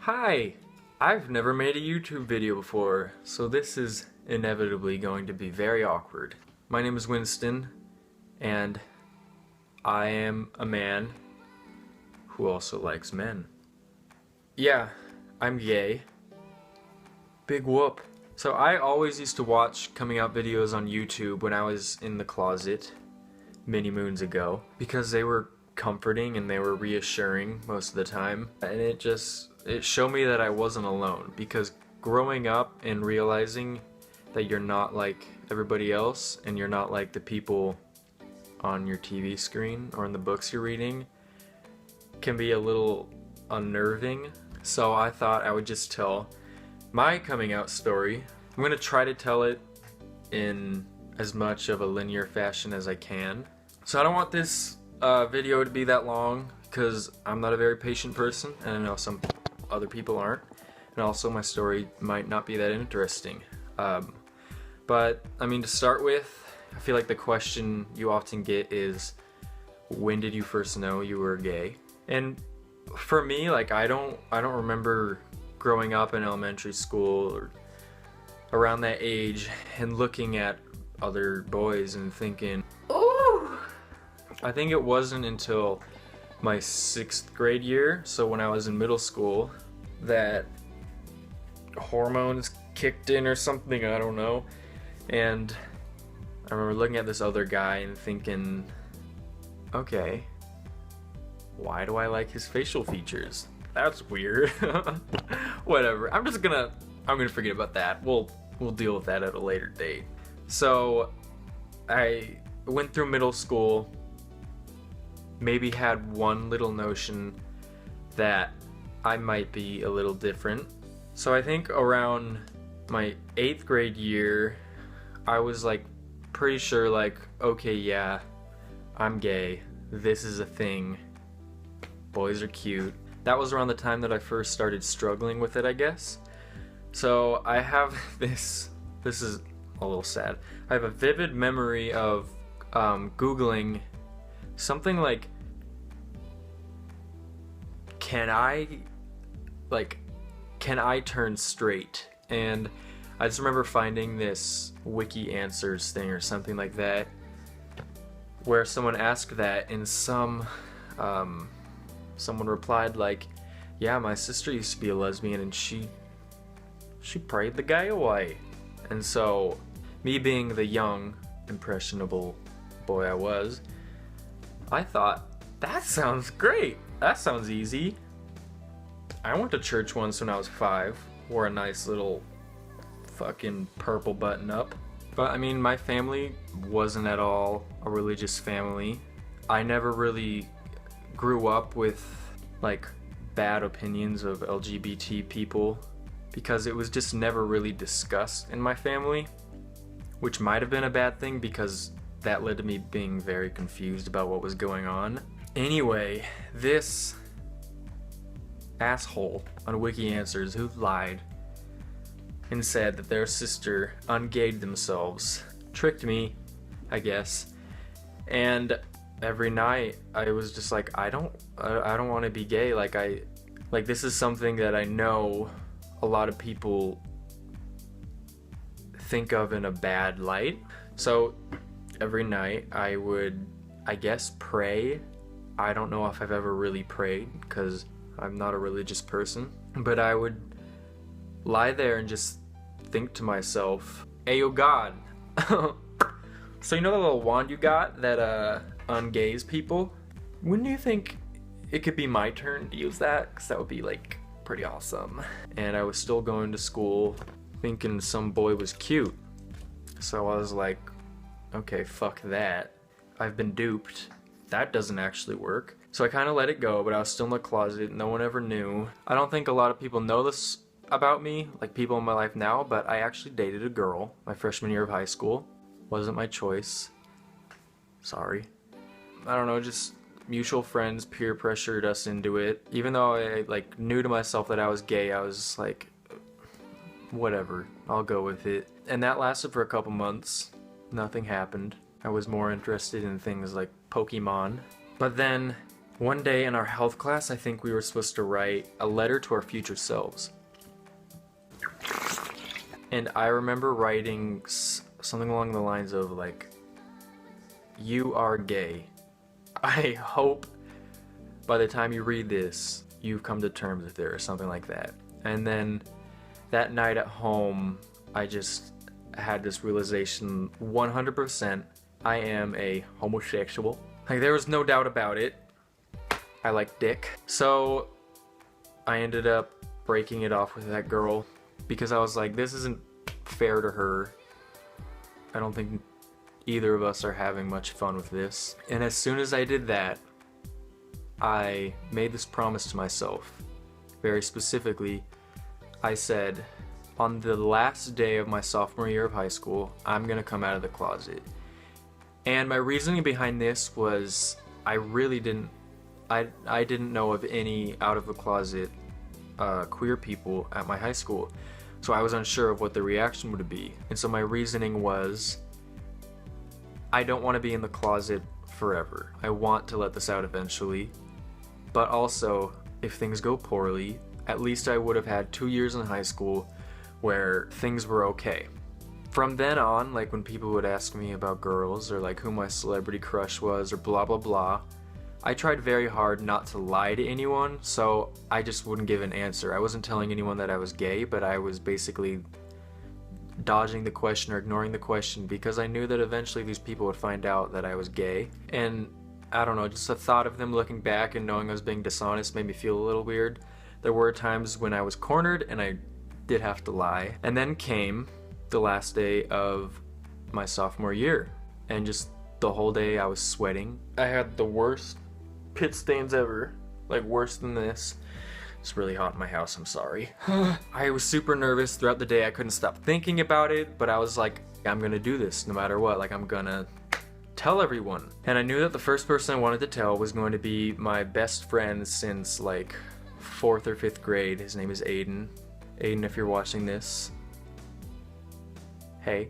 Hi! I've never made a YouTube video before, so this is inevitably going to be very awkward. My name is Winston, and I am a man who also likes men. Yeah, I'm gay. Big whoop. So I always used to watch coming out videos on YouTube when I was in the closet many moons ago because they were comforting and they were reassuring most of the time, and it showed me that I wasn't alone, because growing up and realizing that you're not like everybody else and you're not like the people on your TV screen or in the books you're reading can be a little unnerving. So I thought I would just tell my coming out story. I'm going to try to tell it in as much of a linear fashion as I can. So I don't want this video to be that long because I'm not a very patient person, and I know some other people aren't, and also my story might not be that interesting. But I mean, to start with, I feel like the question you often get is, when did you first know you were gay? And for me, like, I don't remember growing up in elementary school or around that age and looking at other boys and thinking, ooh. I think it wasn't until my 6th grade year, so when I was in middle school, that hormones kicked in or something, I don't know. And I remember looking at this other guy and thinking, okay, why do I like his facial features? That's weird. Whatever. I'm gonna forget about that. We'll deal with that at a later date. So I went through middle school, maybe had one little notion that I might be a little different. So I think around my 8th grade year, I was like pretty sure, like, okay, yeah, I'm gay. This is a thing. Boys are cute. That was around the time that I first started struggling with it, I guess. So I have this is a little sad. I have a vivid memory of Googling something like, can I turn straight? And I just remember finding this wiki answers thing or something like that, where someone asked that, and someone replied like, yeah, my sister used to be a lesbian and she prayed the guy away. And so, me being the young, impressionable boy I was, I thought, that sounds great. That sounds easy. I went to church once when I was 5, wore a nice little fucking purple button up. But I mean, my family wasn't at all a religious family. I never really grew up with like bad opinions of LGBT people because it was just never really discussed in my family, which might have been a bad thing because that led to me being very confused about what was going on. Anyway, this asshole on Wiki Answers who lied and said that their sister ungayed themselves tricked me, I guess. And every night I was just like, I don't want to be gay. Like this is something that I know a lot of people think of in a bad light. So every night I would, I guess, pray. I don't know if I've ever really prayed because I'm not a religious person, but I would lie there and just think to myself, Ayo God. So you know the little wand you got that ungays people? When do you think it could be my turn to use that? Because that would be like pretty awesome. And I was still going to school thinking some boy was cute. So I was like, okay, fuck that. I've been duped. That doesn't actually work. So I kind of let it go, but I was still in the closet. No one ever knew. I don't think a lot of people know this about me, like people in my life now, but I actually dated a girl my freshman year of high school. Wasn't my choice. Sorry. I don't know, just mutual friends peer pressured us into it. Even though I like knew to myself that I was gay, I was just like, whatever, I'll go with it. And that lasted for a couple months. Nothing happened. I was more interested in things like Pokemon. But then One day in our health class, I think we were supposed to write a letter to our future selves. And I remember writing something along the lines of like, "You are gay. I hope by the time you read this, you've come to terms with it," or something like that. And then that night at home, I just had this realization, 100%, I am a homosexual. Like, there was no doubt about it. I like dick. So I ended up breaking it off with that girl because I was like, this isn't fair to her. I don't think either of us are having much fun with this. And as soon as I did that, I made this promise to myself. Very specifically, I said, on the last day of my sophomore year of high school, I'm gonna come out of the closet. And my reasoning behind this was I really didn't know of any out of the closet queer people at my high school. So I was unsure of what the reaction would be. And so my reasoning was, I don't want to be in the closet forever. I want to let this out eventually. But also, if things go poorly, at least I would have had 2 years in high school where things were okay. From then on, like when people would ask me about girls or like who my celebrity crush was or blah blah blah, I tried very hard not to lie to anyone, so I just wouldn't give an answer. I wasn't telling anyone that I was gay, but I was basically dodging the question or ignoring the question because I knew that eventually these people would find out that I was gay. And I don't know, just the thought of them looking back and knowing I was being dishonest made me feel a little weird. There were times when I was cornered and I did have to lie. And then came the last day of my sophomore year, and just the whole day I was sweating. I had the worst pit stains ever, like worse than this. It's really hot in my house, I'm sorry. I was super nervous throughout the day. I couldn't stop thinking about it, but I was like, I'm gonna do this no matter what. Like, I'm gonna tell everyone. And I knew that the first person I wanted to tell was going to be my best friend since like 4th or 5th grade. His name is Aiden. Aiden, if you're watching this, hey.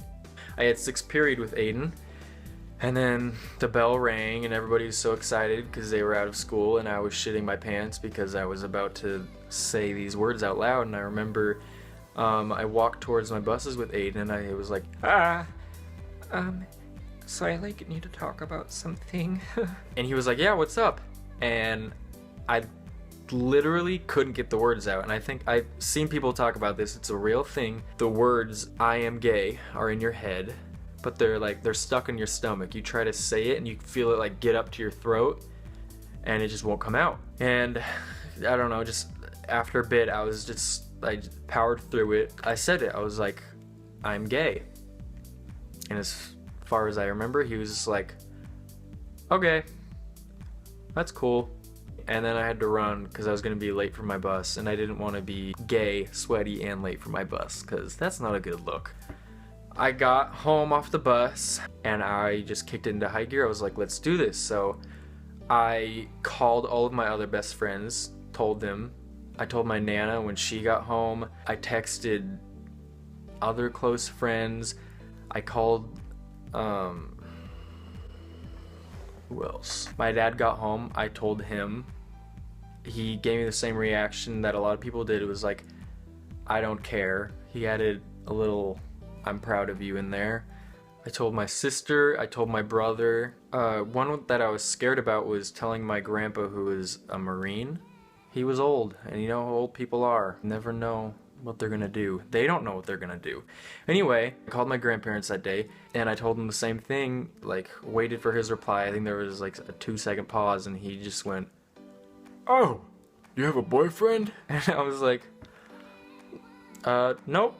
I had 6th period with Aiden, and then the bell rang and everybody was so excited because they were out of school, and I was shitting my pants because I was about to say these words out loud. And I remember I walked towards my buses with Aiden, and I was like, so I like need to talk about something. And he was like, yeah, what's up? And I literally couldn't get the words out. And I think I've seen people talk about this. It's a real thing. The words "I am gay" are in your head, but they're stuck in your stomach. You try to say it and you feel it like get up to your throat and it just won't come out. And I don't know, just after a bit I just powered through it. I said it. I was like, I'm gay. And as far as I remember, he was just like, okay, that's cool. And then I had to run because I was going to be late for my bus, and I didn't want to be gay, sweaty, and late for my bus because that's not a good look. I got home off the bus and I just kicked it into high gear. I was like, let's do this. So I called all of my other best friends, told them. I told my Nana when she got home. I texted other close friends. I called, who else? My dad got home. I told him. He gave me the same reaction that a lot of people did. It was like, I don't care. He added a little I'm proud of you in there. I told my sister, I told my brother. One that I was scared about was telling my grandpa, who is a Marine. He was old, and you know how old people are. Never know what they're gonna do. They don't know what they're gonna do. Anyway, I called my grandparents that day, and I told them the same thing, like, waited for his reply. I think there was like a 2-second pause, and he just went, "Oh, you have a boyfriend?" And I was like, nope.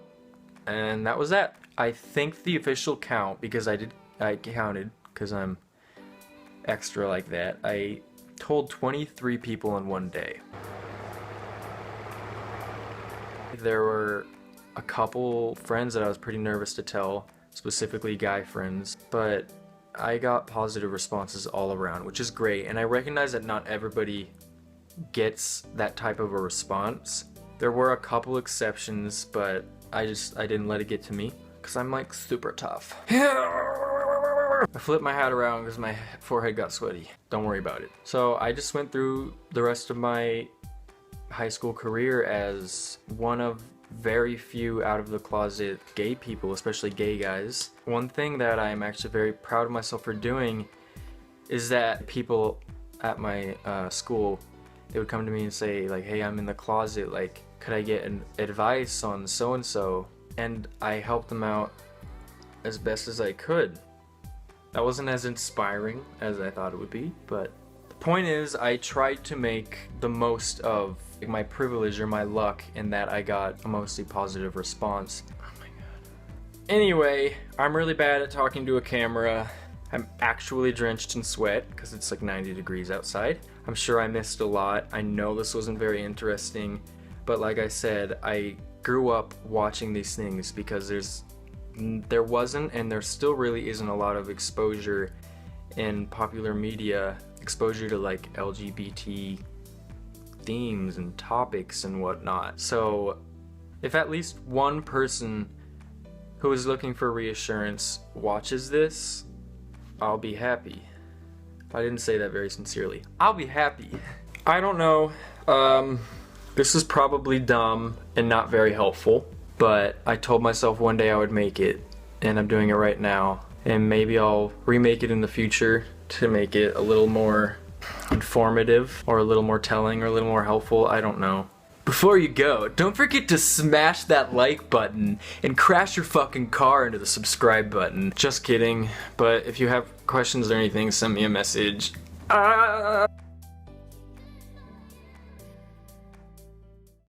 And that was that. I think the official count, because I counted, because I'm extra like that, I told 23 people in one day. There were a couple friends that I was pretty nervous to tell, specifically guy friends, but I got positive responses all around, which is great. And I recognize that not everybody gets that type of a response. There were a couple exceptions, but I didn't let it get to me because I'm like super tough. I flipped my hat around because my forehead got sweaty. Don't worry about it. So I just went through the rest of my high school career as one of very few out of the closet gay people, especially gay guys. One thing that I'm actually very proud of myself for doing is that people at my school, they would come to me and say like, hey, I'm in the closet, like, could I get an advice on so and so? And I helped them out as best as I could. That wasn't as inspiring as I thought it would be, but the point is I tried to make the most of my privilege or my luck in that I got a mostly positive response. Oh my god. Anyway, I'm really bad at talking to a camera. I'm actually drenched in sweat because it's like 90 degrees outside. I'm sure I missed a lot. I know this wasn't very interesting, but like I said, I grew up watching these things because there wasn't and there still really isn't a lot of exposure in popular media, exposure to like LGBT themes and topics and whatnot. So if at least one person who is looking for reassurance watches this, I'll be happy. I didn't say that very sincerely. I'll be happy. I don't know. This is probably dumb and not very helpful, but I told myself one day I would make it, and I'm doing it right now. And maybe I'll remake it in the future to make it a little more informative or a little more telling or a little more helpful. I don't know. Before you go, don't forget to smash that like button and crash your fucking car into the subscribe button. Just kidding, but if you have questions or anything, send me a message.